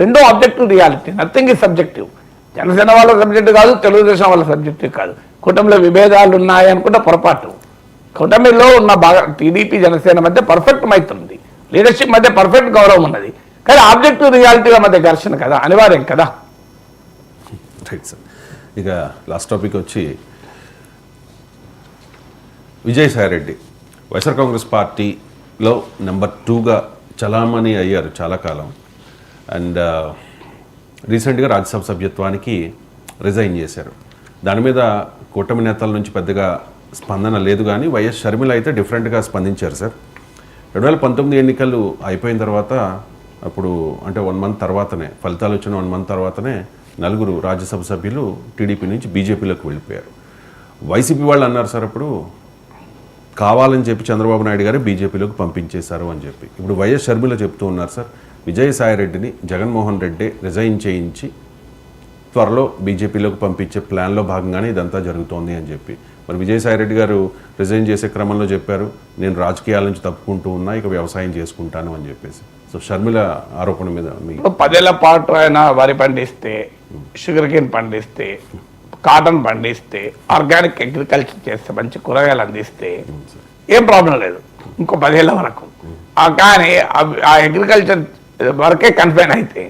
రెండో objective reality, nothing is subjective. Janasena వాళ్ళ subject కాదు, తెలుగుదేశం వాళ్ళ సబ్జెక్టు కాదు. కూటమిలో విభేదాలు ఉన్నాయి అనుకుంటే పొరపాటు. కూటమిలో ఉన్న బాగా టీడీపీ జనసేన మధ్య పర్ఫెక్ట్ మైత్రుంది, లీడర్షిప్ మధ్య పర్ఫెక్ట్ గౌరవం ఉన్నది. కానీ ఆబ్జెక్టివ్ రియాలిటీల మధ్య ఘర్షణ కదా, అనివార్యం కదా. Right sir. ఇక లాస్ట్ టాపిక్ వచ్చి విజయసాయిరెడ్డి వైఎస్ఆర్ కాంగ్రెస్ పార్టీలో నెంబర్ 2గా చలామణి అయ్యారు చాలా కాలం. అండ్ రీసెంట్గా రాజ్యసభ సభ్యత్వానికి రిజైన్ చేశారు. దాని మీద కూటమి నేతల నుంచి పెద్దగా స్పందన లేదు, కానీ వైఎస్ షర్మిల అయితే డిఫరెంట్గా స్పందించారు సార్. 2019 ఎన్నికలు అయిపోయిన తర్వాత, అప్పుడు అంటే 1 మంత్ తర్వాతనే, ఫలితాలు వచ్చిన 1 మంత్ తర్వాతనే 4 రాజ్యసభ సభ్యులు టీడీపీ నుంచి బీజేపీలోకి వెళ్ళిపోయారు. వైసీపీ వాళ్ళు అన్నారు సార్ అప్పుడు కావాలని చెప్పి చంద్రబాబు నాయుడు గారు బీజేపీలోకి పంపించేశారు అని చెప్పి. ఇప్పుడు వైఎస్ షర్మిల చెప్తూ ఉన్నారు సార్, విజయసాయిరెడ్డిని జగన్మోహన్ రెడ్డి రిజైన్ చేయించి త్వరలో బీజేపీలోకి పంపించే ప్లాన్లో భాగంగానే ఇదంతా జరుగుతోంది అని చెప్పి. మరి విజయసాయిరెడ్డి గారు రిజైన్ చేసే క్రమంలో చెప్పారు, నేను రాజకీయాల నుంచి తప్పుకుంటూ ఉన్నా, ఇక వ్యవసాయం చేసుకుంటాను అని చెప్పేసి. సో షర్మిల ఆరోపణ మీద 10 ఏళ్ల పాటు ఆయన వరి పండిస్తే, షుగర్ కేన్ పండిస్తే, కాటన్ పండిస్తే, ఆర్గానిక్ అగ్రికల్చర్ చేస్తే, మంచి కూరగాయలు అందిస్తే ఏం ప్రాబ్లం లేదు ఇంకో 10 ఏళ్ల వరకు. కానీ ఆ అగ్రికల్చర్ వరకే కన్ఫైన్ అయితే,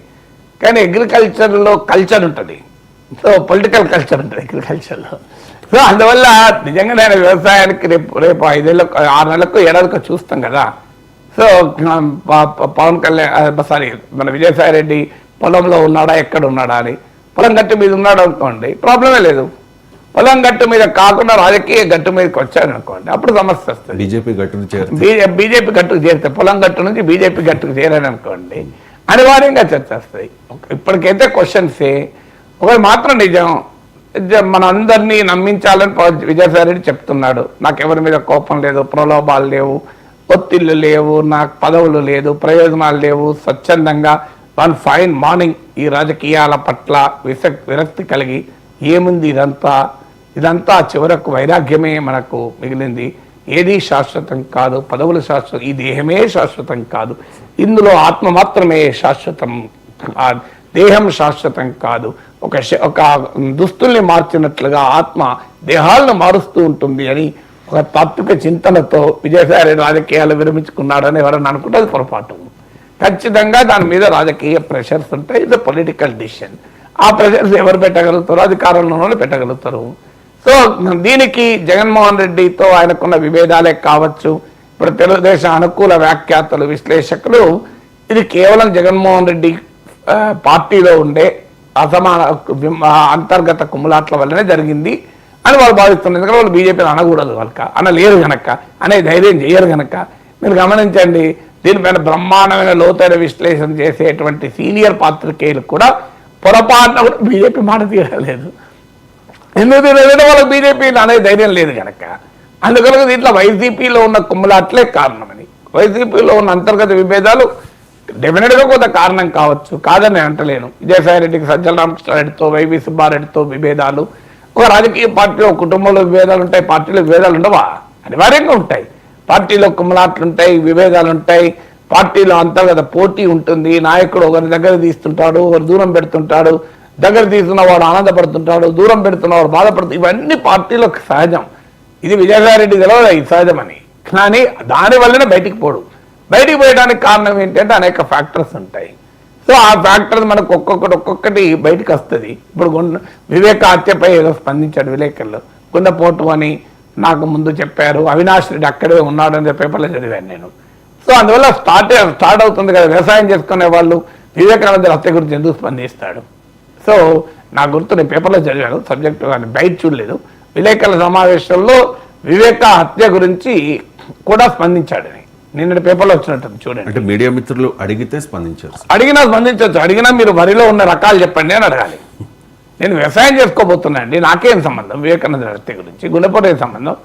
కానీ అగ్రికల్చర్లో కల్చర్ ఉంటుంది, సో పొలిటికల్ కల్చర్ ఉంటుంది అగ్రికల్చర్లో. సో అందువల్ల నిజంగా నేను వ్యవసాయానికి రేపు 5 ఏళ్ళకు 6 నెలలకు ఏడాదికి చూస్తాం కదా. సో పవన్ కళ్యాణ్ మన విజయసాయిరెడ్డి పొలంలో ఉన్నాడా, ఎక్కడ ఉన్నాడా అని, పొలం గట్టు మీద ఉన్నాడు అనుకోండి, ప్రాబ్లమే లేదు. పొలం గట్టు మీద కాకుండా రాజకీయ గట్టు మీదకి వచ్చాడు అనుకోండి, అప్పుడు సమస్య వస్తుంది. బీజేపీ గట్టుకు చేరితే, పొలం గట్టు నుంచి బీజేపీ గట్టుకు చేరాడు అనుకోండి, అనివార్యంగా చర్చ వస్తాయి. ఇప్పటికైతే క్వశ్చన్సే. ఒకటి మాత్రం నిజం, మన అందరినీ నమ్మించాలని విజయసాయిరెడ్డి చెప్తున్నాడు. నాకు ఎవరి మీద కోపం లేదు, ప్రలోభాలు లేవు, ఒత్తిళ్లు లేవు, నాకు పదవులు లేదు, ప్రయోజనాలు లేవు, స్వచ్ఛందంగా 1 ఫైన్ మార్నింగ్ ఈ రాజకీయాల పట్ల విరక్తి కలిగి ఏముంది ఇదంతా చివరకు వైరాగ్యమే మనకు మిగిలింది. ఏది శాశ్వతం కాదు, పదవులు శాశ్వతం, ఈ దేహమే శాశ్వతం కాదు, ఇందులో ఆత్మ మాత్రమే శాశ్వతం, దేహం శాశ్వతం కాదు. ఒక దుస్తుల్ని మార్చినట్లుగా ఆత్మ దేహాలను మారుస్తూ ఉంటుంది అని ఒక తాత్విక చింతనతో విజయసాయి రాజకీయాలు విరమించుకున్నాడని ఎవరన్నా అనుకుంటే అది పొరపాటు. ఖచ్చితంగా దాని మీద రాజకీయ ప్రెషర్స్ ఉంటాయి. ఇది పొలిటికల్ డిసిషన్. ఆ ప్రెషర్స్ ఎవరు పెట్టగలుగుతారో అధికారంలోనే పెట్టగలుగుతారు. సో దీనికి జగన్మోహన్ రెడ్డితో ఆయనకున్న విభేదాలే కావచ్చు, ఇప్పుడు తెలుగుదేశం అనుకూల వ్యాఖ్యాతలు, విశ్లేషకులు ఇది కేవలం జగన్మోహన్ రెడ్డి పార్టీలో ఉండే అసమాన అంతర్గత కుమ్ములాట్ల వల్లనే జరిగింది అని వాళ్ళు భావిస్తున్నారు. ఎందుకంటే వాళ్ళు బీజేపీని అనకూడదు, వాళ్ళక అనలేరు గనక, అనే ధైర్యం చేయరు గనక. మీరు గమనించండి, దీనిపైన బ్రహ్మాండమైన లోతైన విశ్లేషణ చేసేటువంటి సీనియర్ పాత్రికేయులు కూడా పొరపాటున కూడా బీజేపీ మాట తీరలేదు. ఎందుకు తీరలేదు? వాళ్ళకి బీజేపీ అనే ధైర్యం లేదు కనుక. అందుకని దీంట్లో వైసీపీలో ఉన్న కుమ్ములాట్లే కారణమని, వైసీపీలో ఉన్న అంతర్గత విభేదాలు డెఫినెట్గా కొంత కారణం కావచ్చు, కాదని నేను అంటలేను. విజయసాయిరెడ్డికి సజ్జల రామకృష్ణారెడ్డితో, వైవి సుబ్బారెడ్డితో విభేదాలు, ఒక రాజకీయ పార్టీలో కుటుంబంలో విభేదాలు ఉంటాయి, పార్టీలో విభేదాలు ఉండవా? అనివార్యంగా ఉంటాయి. పార్టీలో కుమ్మలాట్లు ఉంటాయి, విభేదాలు ఉంటాయి, పార్టీలో అంతర్గత పోటీ ఉంటుంది. నాయకుడు ఒకరి దగ్గర తీస్తుంటాడు, ఒకరు దూరం పెడుతుంటాడు, దగ్గర తీసుకున్నవాడు ఆనందపడుతుంటాడు, దూరం పెడుతున్నవాడు బాధపడుతుంది. ఇవన్నీ పార్టీలో సహజం. ఇది విజయసాయిరెడ్డి తెలియదు ఇది సహజమని, కానీ దానివల్లనే బయటికి పోడు. బయటికి పోయడానికి కారణం ఏంటంటే అనేక ఫ్యాక్టర్స్ ఉంటాయి. సో ఆ ఫ్యాక్టర్స్ మనకు ఒక్కొక్కటి బయటకు వస్తుంది. ఇప్పుడు వివేక హత్యపై ఏదో స్పందించాడు విలేకరులు, గుండెపోటు అని నాకు ముందు చెప్పారు, అవినాష్ రెడ్డి అక్కడే ఉన్నాడని పేపర్లో చదివాను నేను. సో అందువల్ల స్టార్ట్ అవుతుంది కదా, వ్యవసాయం చేసుకునే వాళ్ళు వివేకానంద హత్య గురించి ఎందుకు స్పందిస్తాడు? సో నా గుర్తు నేను పేపర్లో చదివాను, సబ్జెక్టు కానీ బయట చూడలేదు. విలేకరుల సమావేశంలో వివేక హత్య గురించి కూడా స్పందించాడని నిన్నటి పేపర్లో వచ్చినట్టు చూడండి. అంటే మీడియా మిత్రులు అడిగితే స్పందించారు, అడిగినా స్పందించవచ్చు. అడిగినా మీరు వరిలో ఉన్న రకాలు చెప్పండి అని అడగాలి. నేను వ్యవసాయం చేసుకోబోతున్నా అండి, నాకేం సంబంధం వివేకానంద హత్య గురించి, గుండెపోటు ఏం సంబంధం,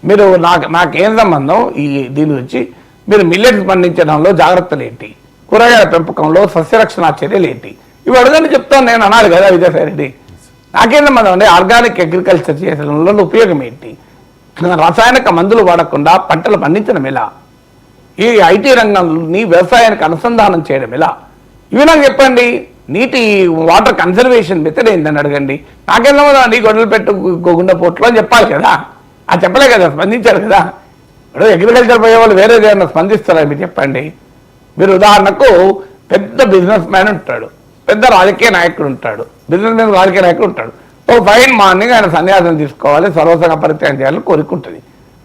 మీరు నాకేం సంబంధం దీని గురించి, మీరు మిల్లెట్స్ పండించడంలో జాగ్రత్తలు ఏంటి, కూరగాయల పెంపకంలో సస్యరక్షణ చర్యలు ఏంటి, ఇవి అడగని చెప్తాను నేను అనాలి కదా విజయసాయిరెడ్డి. నాకేం సంబంధం అండి, ఆర్గానిక్ అగ్రికల్చర్ చేయడంలో ఉపయోగం ఏంటి, రసాయనిక మందులు వాడకుండా పంటలు పండించడం ఎలా, ఈ ఐటీ రంగాన్ని వ్యవసాయానికి అనుసంధానం చేయడం ఎలా, ఇవి నాకు చెప్పండి. నీటి వాటర్ కన్సర్వేషన్ మెథడ్ ఏందని అడగండి. నాకేం అండి గొడవలు పెట్టు గుండెపోట్లు అని చెప్పాలి కదా. అది చెప్పలే కదా, స్పందించారు కదా. ఇప్పుడు అగ్రికల్చర్ పోయే వాళ్ళు వేరే ఏదైనా స్పందిస్తారా మీరు చెప్పండి. మీరు ఉదాహరణకు పెద్ద బిజినెస్ మ్యాన్ ఉంటాడు, పెద్ద రాజకీయ నాయకుడు ఉంటాడు, బిజినెస్ మ్యాన్ రాజకీయ నాయకుడు ఉంటాడు. ఓ ఫైన్ మార్నింగ్ ఆయన సన్యాసం తీసుకోవాలి, సర్వసంగ పరిత్యాగం చేయాలని కోరుకుంటుంది.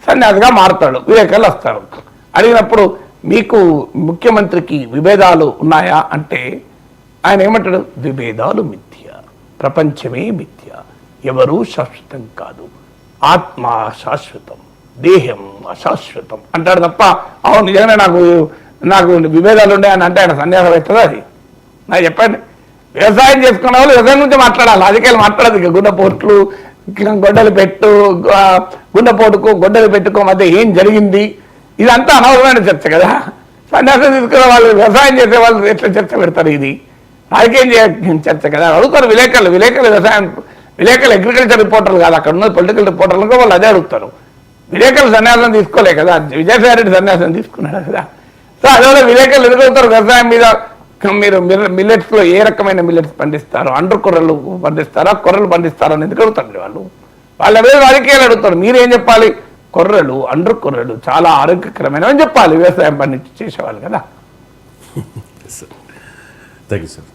సన్యాసిగా మారుతాడు, విలేకరులు వస్తారు. అడిగినప్పుడు మీకు ముఖ్యమంత్రికి విభేదాలు ఉన్నాయా అంటే ఆయన ఏమంటాడు? విభేదాలు మిథ్య, ప్రపంచమే మిథ్య, ఎవరూ శాశ్వతం కాదు, ఆత్మ శాశ్వతం, దేహం అశాశ్వతం అంటాడు తప్ప అవును నిజంగానే నాకు విభేదాలు ఉండే అని అంటే ఆయన సన్యాసం అవుతుందా? అది నాకు చెప్పండి. వ్యవసాయం చేసుకున్న వాళ్ళు వ్యవసాయం గురించి మాట్లాడాలి, రాజకీయాలు మాట్లాడదు. ఇక గుండెపోట్లు, గొడ్డలు పెట్టు, గుండెపోటుకు గొడ్డలు పెట్టుకో మధ్య ఏం జరిగింది, ఇదంతా అనవసరమైన చర్చ కదా. సన్యాసం తీసుకునే వాళ్ళు, వ్యవసాయం చేసే వాళ్ళు ఎట్లా చర్చ పెడతారు? ఇది రాజకీయం చర్చ కదా. అడుగుతారు విలేకరులు వ్యవసాయం విలేకరులు అగ్రికల్చర్ రిపోర్టర్లు కాదు, అక్కడ ఉన్న పొలిటికల్ రిపోర్టర్లు వాళ్ళు అదే అడుగుతారు. విలేకరులు సన్యాసం తీసుకోలే కదా, విజయసాయి రెడ్డి సన్యాసం తీసుకున్నాడు కదా. సో అదే విలేకరులు ఎదుగుతారు వ్యవసాయం మీద. మీరు మిల్లెట్స్లో ఏ రకమైన మిల్లెట్స్ పండిస్తారు, అండర్ కొర్రలు పండిస్తారా, కొర్రలు పండిస్తారా అని ఎందుకు అడుగుతారు వాళ్ళు ఎవరు రాజకీయాలు అడుగుతారు. మీరేం చెప్పాలి? కొర్రలు, అండర్ కొర్రలు చాలా ఆరోగ్యకరమైనవి చెప్పాలి వ్యవసాయం పండించి చేసేవాళ్ళు కదా. Thank you sir.